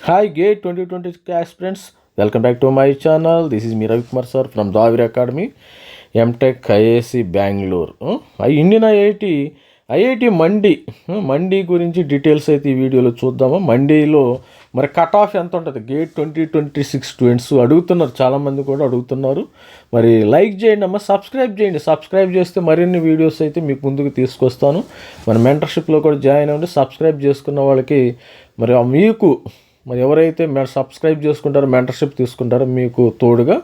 Hi, Gate 2020 aspirants. Welcome back to my channel. This is me Ravi Kumar sir from Davir Academy, MTech IAC Bangalore. Indian IIT Mandi గురించి details అయితే ఈ వీడియోలో చూద్దాము. మండీలో మరి cut off ఎంత ఉంటుంది? Gate 2026 students అడుగుతున్నారు, చాలామంది కూడా అడుగుతున్నారు. మరి లైక్ చేయండి అమ్మ, సబ్స్క్రైబ్ చేయండి. సబ్స్క్రైబ్ చేస్తే మరిన్ని వీడియోస్ అయితే మీకు ముందుకు తీసుకొస్తాను. మన మెంటర్షిప్లో కూడా జాయిన్ అవ్వండి. సబ్స్క్రైబ్ చేసుకున్న వాళ్ళకి మరి మీకు మరి ఎవరైతే సబ్స్క్రైబ్ చేసుకుంటారో, మెంటర్షిప్ తీసుకుంటారో, మీకు తోడుగా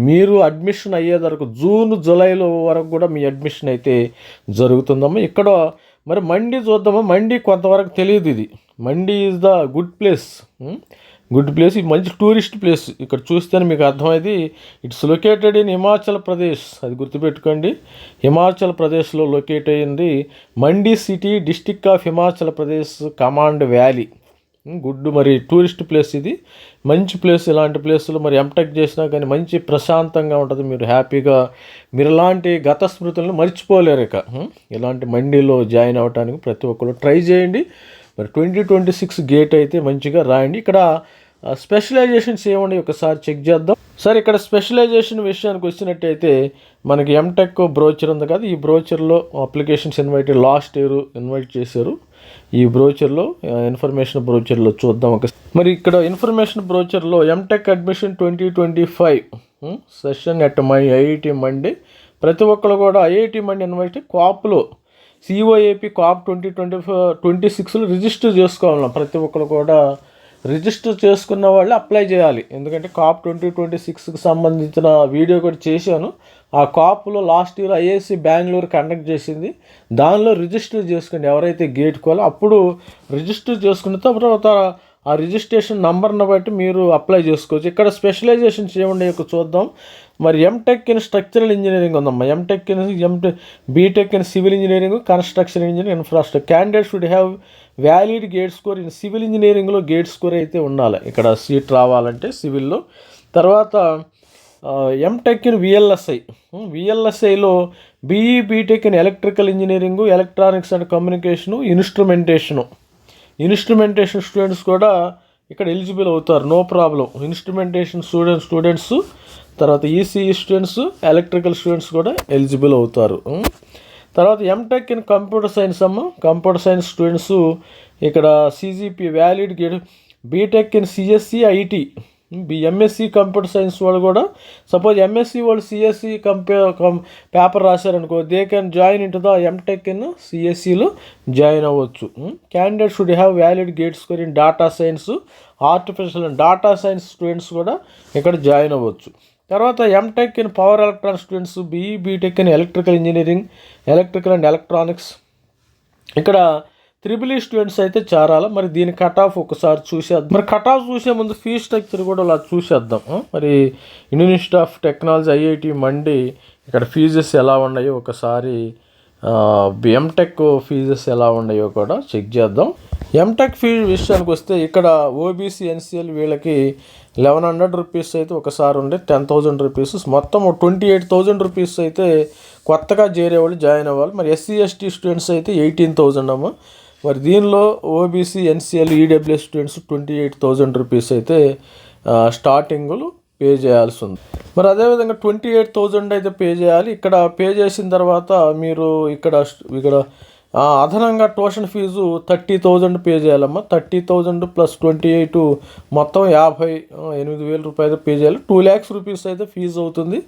మీరు అడ్మిషన్ అయ్యే వరకు జూన్ జూలైలో వరకు కూడా మీ అడ్మిషన్ అయితే జరుగుతుందమ్మా. ఇక్కడ మరి మండి చూద్దామా. మండి కొంతవరకు తెలియదు. ఇది Mandi is the good place. ఇది మంచి టూరిస్ట్ ప్లేస్. ఇక్కడ చూస్తేనే మీకు అర్థమైంది. It's located in Himachal Pradesh. అది గుర్తుపెట్టుకోండి, హిమాచల్ ప్రదేశ్లో లొకేట్ అయ్యింది. Mandi city, district of Himachal Pradesh, Kamand valley. Good మరి టూరిస్ట్ ప్లేస్. ఇది మంచి ప్లేస్. ఇలాంటి ప్లేస్లో మరి ఎంటెక్ చేసినా కానీ మంచి ప్రశాంతంగా ఉంటుంది. మీరు హ్యాపీగా మీరు ఇలాంటి గత స్మృతులను మర్చిపోలేరు. ఇలాంటి మండీలో జాయిన్ అవ్వడానికి ప్రతి ఒక్కరు ట్రై చేయండి. మరి 2026 గేట్ అయితే మంచిగా రాయండి. ఇక్కడ స్పెషలైజేషన్స్ ఏమండి ఒకసారి చెక్ చేద్దాం. సార్ ఇక్కడ స్పెషలైజేషన్ విషయానికి వచ్చినట్టయితే మనకి ఎంటెక్ బ్రోచర్ ఉంది కదా, ఈ బ్రోచర్లో అప్లికేషన్స్ లాస్ట్ ఇయర్ ఇన్వైట్ చేశారు. ఈ బ్రోచర్లో ఇన్ఫర్మేషన్ బ్రోచర్లో చూద్దాం మరి ఇక్కడ ఇన్ఫర్మేషన్ బ్రోచర్లో MTech admission 2025 session at my IIT Mandi. ప్రతి ఒక్కరు కూడా ఐఐటి మండి యూనివర్సిటీ క్వాప్లో సిఓఏపి క్వాప్ 2026లో రిజిస్టర్ చేసుకోవాలి. ప్రతి ఒక్కరు కూడా రిజిస్టర్ చేసుకున్న వాళ్ళు అప్లై చేయాలి. ఎందుకంటే కాప్ 2026కి సంబంధించిన వీడియో కూడా చేశాను. ఆ కాప్లో last year IAC Bengaluru conduct చేసింది. దానిలో రిజిస్టర్ చేసుకోండి. ఎవరైతే గేట్ కోవాలో అప్పుడు రిజిస్టర్ చేసుకున్న తర్వాత ఆ రిజిస్ట్రేషన్ నంబర్ని బట్టి మీరు అప్లై చేసుకోవచ్చు. ఇక్కడ స్పెషలైజేషన్స్ ఏమున్నాయో చూద్దాం. మరి ఎంటెక్ ఇన్ స్ట్రక్చరల్ ఇంజనీరింగ్ ఉందమ్మా. BTech in civil engineering, construction engineering, infrastructure. Candidate should have valid GATE score in civil ఇంజనీరింగ్లో గేట్ స్కోర్ అయితే ఉండాలి ఇక్కడ సీట్ రావాలంటే సివిల్లో. తర్వాత ఎంటెక్ ఇన్ విఎల్ఎస్ఐలో BE BTech in electrical engineering, electronics and communication, instrumentation students కూడా ఇక్కడ ఎలిజిబుల్ అవుతారు. No problem. ఇన్స్ట్రుమెంటేషన్ స్టూడెంట్స్ తర్వాత ఈసీఈ స్టూడెంట్స్, ఎలక్ట్రికల్ స్టూడెంట్స్ కూడా ఎలిజిబుల్ అవుతారు. తర్వాత MTech in computer science computer science students ఇక్కడ CGP valid GATE. BTech in CSC IT, MSc computer science వాళ్ళు కూడా సపోజ్ ఎంఎస్సి వాళ్ళు సిఎస్సి పేపర్ రాశారనుకో, they can join in to the MTech in సిఎస్సిలో join అవ్వచ్చు. Candidate should have valid GATE score in data science, artificial and data science students కూడా ఇక్కడ join అవ్వచ్చు. తర్వాత MTech in power electronics students, BE BTech in electrical engineering, electrical and electronics. ఇక్కడ triple students అయితే చేరాలి. మరి దీని కట్ ఆఫ్ ఒకసారి చూసేద్దాం. మరి కట్ ఆఫ్ చూసే ముందు ఫీ స్ట్రక్చర్ కూడా అలా చూసేద్దాం. మరి Indian Institute of Technology IIT Mandi ఇక్కడ ఫీజెస్ ఎలా ఉన్నాయో ఒకసారి, ఎంటెక్ ఫీజెస్ ఎలా ఉన్నాయో కూడా చెక్ చేద్దాం. ఎంటెక్ ఫీ విషయానికి వస్తే ఇక్కడ ఓబీసీ ఎన్సిఎల్ వీళ్ళకి 1100 రూపీస్ అయితే ఒకసారి ఉండే 10,000 రూపీస్, మొత్తం 28,000 రూపీస్ అయితే కొత్తగా చేరేవాళ్ళు జాయిన్ అవ్వాలి. మరి ఎస్సీ ఎస్టీ స్టూడెంట్స్ అయితే 18,000 అమ్మ. మరి దీనిలో OBC NCL EWS students 28,000 rupees అయితే స్టార్టింగ్లో పే చేయాల్సి ఉంది. మరి అదేవిధంగా 28,000 అయితే పే చేయాలి. ఇక్కడ పే చేసిన తర్వాత మీరు ఇక్కడ అదనంగా ట్యూషన్ ఫీజు 30,000 పే చేయాలమ్మా. 30,000 ప్లస్ 28 మొత్తం 58,000 రూపాయలు పే చేయాలి. 2 lakhs రూపీస్ అయితే ఫీజు అవుతుంది.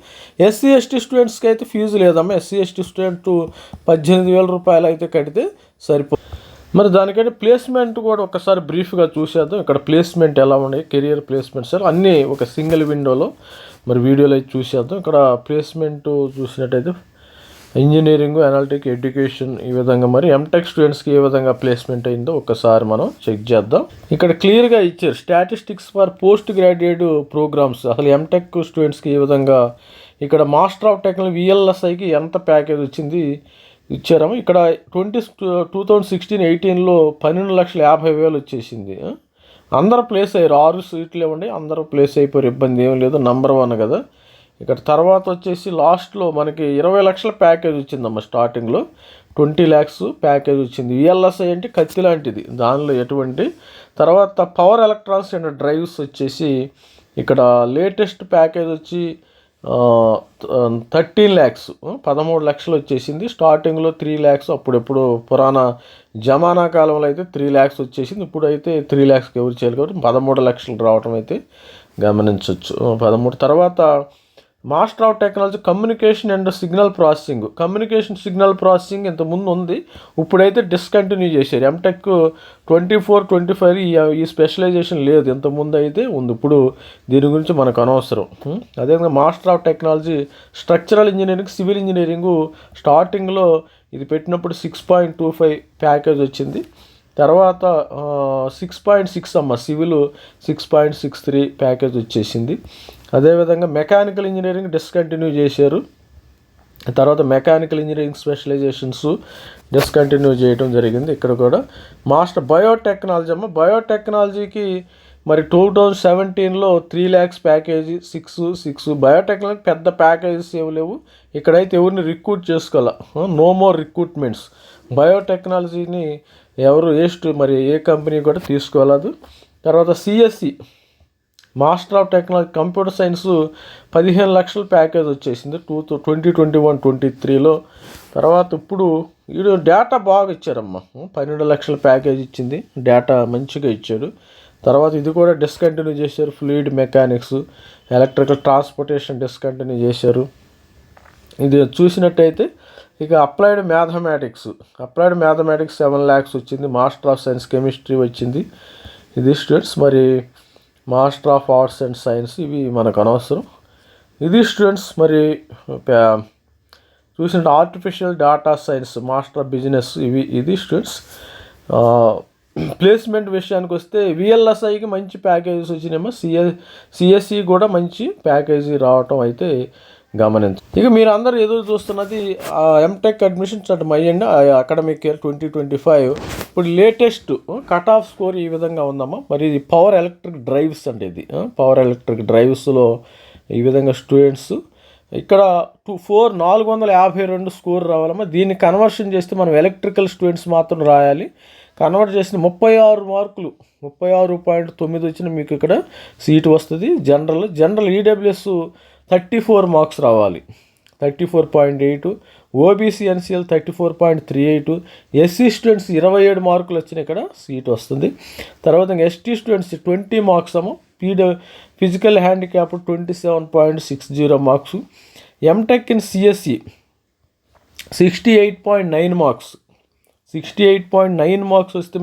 ఎస్సీ ఎస్టీ స్టూడెంట్స్కి అయితే ఫీజు లేదమ్మా. ఎస్సీ ఎస్టీ స్టూడెంట్ 18,000 రూపాయలు అయితే కడితే సరిపోతుంది. మరి దానికంటే ప్లేస్మెంట్ కూడా ఒకసారి బ్రీఫ్గా చూసేద్దాం. ఇక్కడ ప్లేస్మెంట్ ఎలా ఉన్నాయి, కెరియర్ ప్లేస్మెంట్స్ అన్నీ ఒక సింగిల్ విండోలో మరి వీడియోలో అయితే చూసేద్దాం. ఇక్కడ ప్లేస్మెంట్ చూసినట్టయితే ఇంజనీరింగ్, అనాలిటిక్, ఎడ్యుకేషన్, ఈ విధంగా మరి ఎంటెక్ స్టూడెంట్స్కి ఏ విధంగా ప్లేస్మెంట్ అయిందో ఒకసారి మనం చెక్ చేద్దాం. ఇక్కడ క్లియర్గా ఇచ్చారు statistics for post graduate programmes. అసలు ఎంటెక్ స్టూడెంట్స్కి ఏ విధంగా ఇక్కడ మాస్టర్ ఆఫ్ టెక్నాలజీ విఎల్ఎస్ఐకి ఎంత ప్యాకేజ్ వచ్చింది ఇచ్చారో. ఇక్కడ 2016-18లో 12,50,000 వచ్చేసింది. అందరూ ప్లేస్ అయ్యారు. 6 సీట్లు ఇవ్వండి, అందరూ ప్లేస్ అయిపోయారు. ఇబ్బంది ఏం లేదు, నంబర్ 1 కదా. ఇక్కడ తర్వాత వచ్చేసి లాస్ట్లో మనకి 20 లక్షల ప్యాకేజ్ వచ్చిందమ్మా. స్టార్టింగ్లో 20 lakhs ప్యాకేజ్ వచ్చింది. విఎల్ఎస్ఐ అంటే కత్తి లాంటిది, దానిలో ఎటువంటి. తర్వాత పవర్ ఎలక్ట్రానిక్స్ అండ్ డ్రైవ్స్ వచ్చేసి ఇక్కడ లేటెస్ట్ ప్యాకేజ్ వచ్చి 13 lakhs 13 లక్షలు వచ్చేసింది. స్టార్టింగ్లో 3 lakhs, అప్పుడెప్పుడు పురాణ జమానా కాలంలో అయితే 3 lakhs వచ్చేసింది. ఇప్పుడైతే 3 lakhs ఎవరు చేయాలి కాబట్టి 13 లక్షలు రావడం అయితే గమనించవచ్చు. 13 తర్వాత master of technology communication and signal processing. Signal processing ఇంతకుముందు ఉంది, ఇప్పుడైతే డిస్కంటిన్యూ చేశారు. ఎంటెక్ 24-25 ఈ స్పెషలైజేషన్ లేదు, ఇంతకుముందు అయితే ఉంది. ఇప్పుడు దీని గురించి మనకు అనవసరం. అదేవిధంగా master of technology structural engineering, civil engineering స్టార్టింగ్లో ఇది పెట్టినప్పుడు 6.25 ప్యాకేజ్ వచ్చింది. తర్వాత 6.6 సివిల్ 6.63 ప్యాకేజ్ వచ్చేసింది. అదేవిధంగా మెకానికల్ ఇంజనీరింగ్ డిస్కంటిన్యూ చేశారు. తర్వాత మెకానికల్ ఇంజనీరింగ్ స్పెషలైజేషన్స్ డిస్కంటిన్యూ చేయడం జరిగింది. ఇక్కడ కూడా మాస్టర్ బయోటెక్నాలజీకి మరి 2017లో 3 lakhs ప్యాకేజీ 6 బయోటెక్నాలజీ పెద్ద ప్యాకేజెస్ ఏమి లేవు. ఇక్కడైతే ఎవరిని రిక్రూట్ చేసుకోవాలా, నో మోర్ రిక్రూట్మెంట్స్. బయోటెక్నాలజీని ఎవరు మరి ఏ కంపెనీ కూడా తీసుకోలేదు. తర్వాత CSE master of technology computer science 15 లక్షల ప్యాకేజ్ వచ్చేసింది 2021-23లో. తర్వాత ఇప్పుడు వీడు డేటా బాగా ఇచ్చారమ్మా, 12 లక్షల ప్యాకేజ్ ఇచ్చింది, డేటా మంచిగా ఇచ్చాడు. తర్వాత ఇది కూడా డిస్కంటిన్యూ చేశారు. Fluid mechanics, electrical transportation discontinue చేశారు. ఇది చూసినట్టయితే ఇక అప్లైడ్ మ్యాథమెటిక్స్ 7 lakhs వచ్చింది. మాస్టర్ ఆఫ్ సైన్స్ కెమిస్ట్రీ వచ్చింది. ఇది స్టూడెంట్స్. మరి master of arts and science ఇవి మనకు అనవసరం. ఇది స్టూడెంట్స్. మరి చూసిన artificial data science, master of business ఇది స్టూడెంట్స్. ప్లేస్మెంట్ విషయానికి వస్తే విఎల్ఎస్ఐకి మంచి ప్యాకేజెస్ వచ్చినాయేమో, సిఎస్సి కూడా మంచి ప్యాకేజీ రావటం అయితే గమనించు. ఇక మీరు అందరూ ఎదురు చూస్తున్నది MTech admissions at my and academic year 2025. ఇప్పుడు లేటెస్ట్ కట్ ఆఫ్ స్కోర్ ఈ విధంగా ఉందమ్మా. మరి ఇది పవర్ ఎలక్ట్రిక్ డ్రైవ్స్ అంటే ఇది పవర్ ఎలక్ట్రిక్ డ్రైవ్స్లో ఈ విధంగా స్టూడెంట్స్ ఇక్కడ 452 స్కోర్ రావాలమ్మా. దీన్ని కన్వర్షన్ చేస్తే మనం ఎలక్ట్రికల్ స్టూడెంట్స్ మాత్రం రాయాలి. కన్వర్ట్ చేసిన 36 మార్కులు 36.9 వచ్చిన మీకు ఇక్కడ సీటు వస్తుంది. జనరల్ ఈడబ్ల్యూఎస్ 34 మార్క్స్ రావాలి, 34.8. OBC NCL 34.38. ఎస్సీ స్టూడెంట్స్ 27 మార్కులు వచ్చిన ఇక్కడ సీట్ వస్తుంది. తర్వాత ఎస్టీ స్టూడెంట్స్ 20 మార్క్స్ ఏమో. Physical handicap 27.60 marks. MTech in CSE 68.9 marks. 68.9 marks వస్తే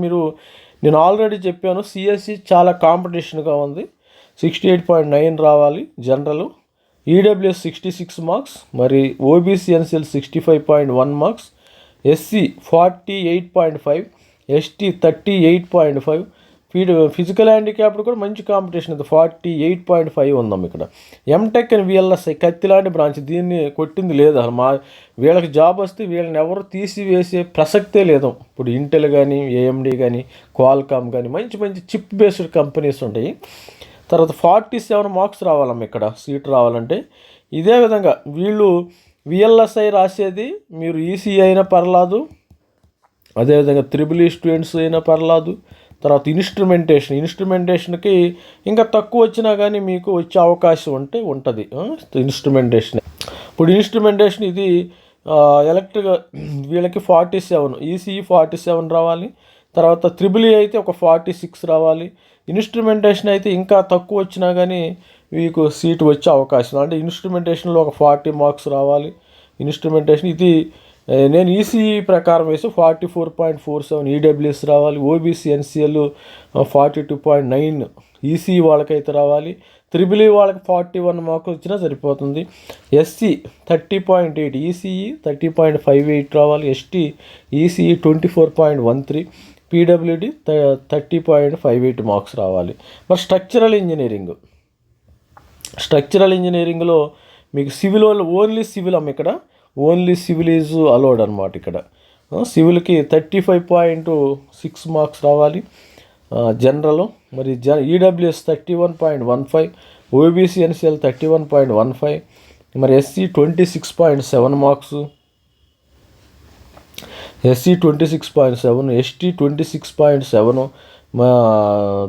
నేను ఆల్రెడీ చెప్పాను సిఎస్సి చాలా కాంపిటీషన్గా ఉంది. 68.9 రావాలి జనరల్. EWS 66 marks. మరి OBC NCL 65.1 marks. SC 48.5, ST 38.5. Physical handicapped కూడా మంచి కాంపిటీషన్ ఉంది, 48.5 ఉందాం ఇక్కడ. ఎంటెక్ అండ్ విఎల్ఎస్ఐ కత్తి లాంటి బ్రాంచ్, దీన్ని కొట్టింది లేదు అసలు. వీళ్ళకి జాబ్ వస్తే వీళ్ళని ఎవరు తీసివేసే ప్రసక్తే లేదు. ఇప్పుడు ఇంటెల్ కానీ, ఏఎండి కానీ, క్వాల్కామ్ కానీ మంచి చిప్ బేస్డ్ కంపెనీస్ ఉంటాయి. తర్వాత 47 మార్క్స్ రావాలమ్మ ఇక్కడ సీట్ రావాలంటే. ఇదే విధంగా వీళ్ళు విఎల్ఎస్ఐ రాసేది మీరు ఈసీ అయినా పర్లేదు, అదేవిధంగా త్రిబుల్ స్టూడెంట్స్ అయినా పర్లేదు. తర్వాత ఇన్స్ట్రుమెంటేషన్కి ఇంకా తక్కువ వచ్చినా కానీ మీకు వచ్చే అవకాశం ఉంటుంది ఇన్స్ట్రుమెంటేషన్. ఇప్పుడు ఇన్స్ట్రుమెంటేషన్ ఇది ఎలక్ట్రిక్ వీళ్ళకి 47, ఈసీఈ 47 రావాలి. తర్వాత త్రిబుల్ అయితే ఒక 46 రావాలి. ఇన్స్ట్రుమెంటేషన్ అయితే ఇంకా తక్కువ వచ్చినా కానీ మీకు సీటు వచ్చే అవకాశం, అంటే ఇన్స్ట్రుమెంటేషన్లో ఒక 40 మార్క్స్ రావాలి. ఇన్స్ట్రుమెంటేషన్ ఇది నేను ఈసీఈ ప్రకారం వేసి 44.47 ఈడబ్ల్యూఎస్ రావాలి. ఓబీసీ ఎన్సీఎల్ 42.9 ఈసీఈ వాళ్ళకైతే రావాలి. త్రిబుల్ వాళ్ళకి 41 మార్క్స్ వచ్చినా సరిపోతుంది. ఎస్సీ 30.8, ఈసీఈ 30.58 రావాలి. ఎస్టీ ఈసీఈ 24.13, పీడబ్ల్యూడి 30.58 మార్క్స్ రావాలి. మరి స్ట్రక్చరల్ ఇంజనీరింగ్లో మీకు సివిల్ ఓన్లీ సివిల్ ఇక్కడ ఓన్లీ సివిల్ ఈజ్ అలౌడ్ అనమాట. ఇక్కడ సివిల్కి 35.6 మార్క్స్ రావాలి జనరల్. మరి ఈడబ్ల్యూఎస్ 31.15, ఓబీసీ ఎన్సీఎల్ 31.15, మరి ఎస్సీ 26.7 మార్క్స్. ఎస్సీ 26.7, ఎస్టీ 26.7, మా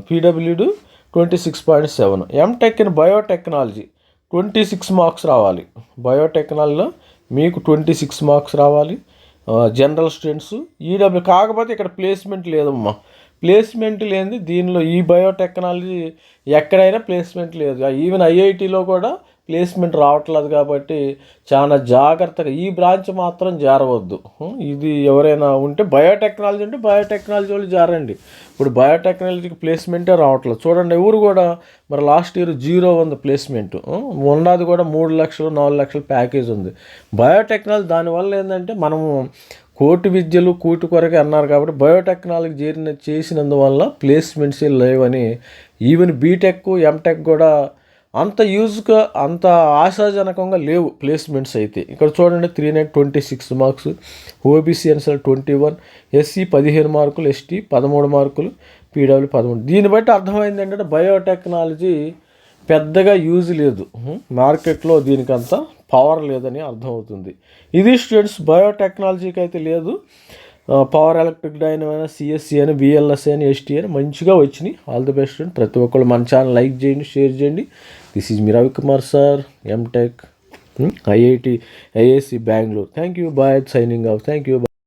PWD 26.7. MTech in biotechnology 26 marks రావాలి. బయోటెక్నాలజీలో మీకు 26 మార్క్స్ రావాలి. General students EW. కాకపోతే ఇక్కడ ప్లేస్మెంట్ లేదమ్మా. ప్లేస్మెంట్ లేనిది దీనిలో ఈ బయోటెక్నాలజీ ఎక్కడైనా ప్లేస్మెంట్ లేదు. ఈవెన్ ఐఐటీలో కూడా ప్లేస్మెంట్ రావట్లేదు. కాబట్టి చాలా జాగ్రత్తగా ఈ బ్రాంచ్ మాత్రం జారవద్దు. ఇది ఎవరైనా ఉంటే బయోటెక్నాలజీ వాళ్ళు జారండి. ఇప్పుడు బయోటెక్నాలజీకి ప్లేస్మెంటే రావట్లేదు. చూడండి, ఎవరు కూడా మరి లాస్ట్ ఇయర్ 0 ఉంది ప్లేస్మెంట్. ఉన్నది కూడా 3 లక్షలు 4 లక్షల ప్యాకేజ్ ఉంది. బయోటెక్నాలజీ దానివల్ల ఏంటంటే మనము కోటి విద్యలు కూటి కొరకే అన్నారు కాబట్టి బయోటెక్నాలజీ చేసినందువల్ల ప్లేస్మెంట్స్ లేవని. ఈవెన్ బీటెక్ ఎంటెక్ కూడా అంత యూజ్గా అంత ఆశాజనకంగా లేవు ప్లేస్మెంట్స్ అయితే. ఇక్కడ చూడండి, 326 మార్క్స్, ఓబీసీ ఎన్ఎస్ఎల్ 21, ఎస్సీ 15 మార్కులు, ఎస్టీ 13 మార్కులు, పీడబ్ల్యూ 13. దీన్ని బట్టి అర్థమైంది ఏంటంటే బయోటెక్నాలజీ పెద్దగా యూజ్ లేదు, మార్కెట్లో దీనికి అంత పవర్ లేదని అర్థమవుతుంది. ఇది స్టూడెంట్స్ బయోటెక్నాలజీకి అయితే లేదు. పవర్ ఎలక్ట్రిక్ డైనమైనా సిఎస్సి అని, బిఎల్ఎస్ అని, ఎస్టీ అని మంచిగా వచ్చినాయి. All the best student. ప్రతి ఒక్కళ్ళు మన ఛానల్ లైక్ చేయండి, షేర్ చేయండి. This is me Ravikumar sir, MTech, IIT, IAC Bengaluru. Thank you. Bye. Signing off. Thank you.